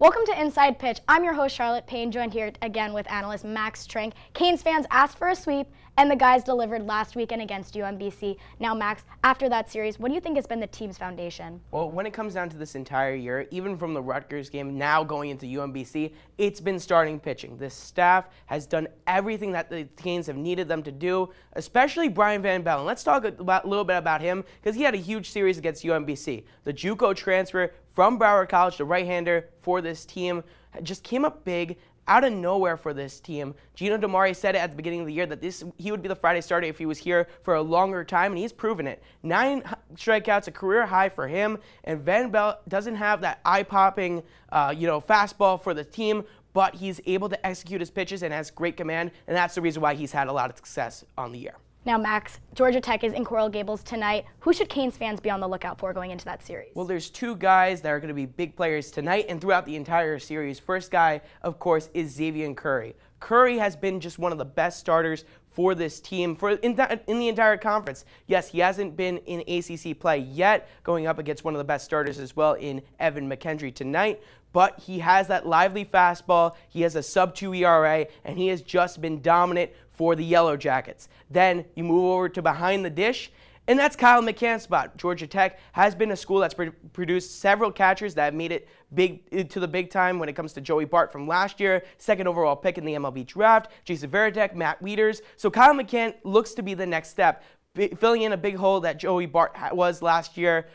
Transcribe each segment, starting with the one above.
Welcome to Inside Pitch. I'm your host, Charlotte Payne, joined here again with analyst Max Trank. Canes fans asked for a sweep, and the guys delivered last weekend against UMBC. Now, Max, after that series, what do you think has been the team's foundation? Well, when it comes down to this entire year, even from the Rutgers game now going into UMBC, it's been starting pitching. This staff has done everything that the Canes have needed them to do, especially Brian Van Bellen. Let's talk a little bit about him because he had a huge series against UMBC. The JUCO transfer from Broward College, the right-hander for this team, just came up big out of nowhere for this team. Gino DiMare said it at the beginning of the year that he would be the Friday starter if he was here for a longer time, and he's proven it. 9 strikeouts, a career high for him, and Van Bellen doesn't have that eye-popping, fastball for the team, but he's able to execute his pitches and has great command, and that's the reason why he's had a lot of success on the year. Now, Max, Georgia Tech is in Coral Gables tonight. Who should Canes fans be on the lookout for going into that series? Well, there's 2 guys that are going to be big players tonight and throughout the entire series. First guy, of course, is Xavier Curry. Curry has been just one of the best starters for this team in the entire conference. Yes, he hasn't been in ACC play yet, going up against one of the best starters as well in Evan McKendry tonight, but he has that lively fastball, he has a sub-2 ERA, and he has just been dominant for the Yellow Jackets. Then you move over to behind the dish, and that's Kyle McCann's spot. Georgia Tech has been a school that's produced several catchers that have made it big to the big time when it comes to Joey Bart from last year, 2nd overall pick in the MLB draft, Jason Varitek, Matt Wieters. So Kyle McCann looks to be the next step, filling in a big hole that Joey Bart was last year,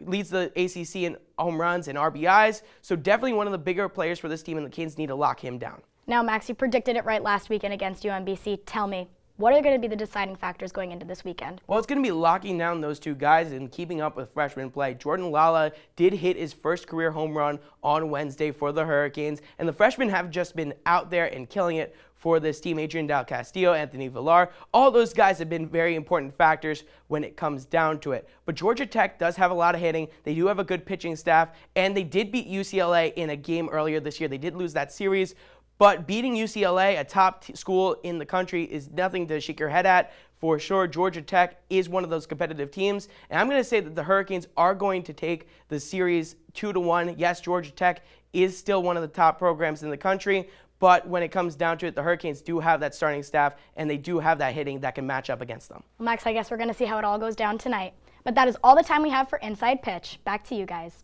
leads the ACC in home runs and RBIs. So definitely one of the bigger players for this team, and the Canes need to lock him down. Now, Max, you predicted it right last weekend against UMBC. Tell me, what are going to be the deciding factors going into this weekend? Well, it's going to be locking down those 2 guys and keeping up with freshman play. Jordan Lala did hit his first career home run on Wednesday for the Hurricanes, and the freshmen have just been out there and killing it for this team. Adrian Del Castillo, Anthony Villar, all those guys have been very important factors when it comes down to it. But Georgia Tech does have a lot of hitting. They do have a good pitching staff, and they did beat UCLA in a game earlier this year. They did lose that series, but beating UCLA, a top school in the country, is nothing to shake your head at. For sure, Georgia Tech is one of those competitive teams. And I'm going to say that the Hurricanes are going to take the series 2-1. Yes, Georgia Tech is still one of the top programs in the country. But when it comes down to it, the Hurricanes do have that starting staff, and they do have that hitting that can match up against them. Well, Max, I guess we're going to see how it all goes down tonight. But that is all the time we have for Inside Pitch. Back to you guys.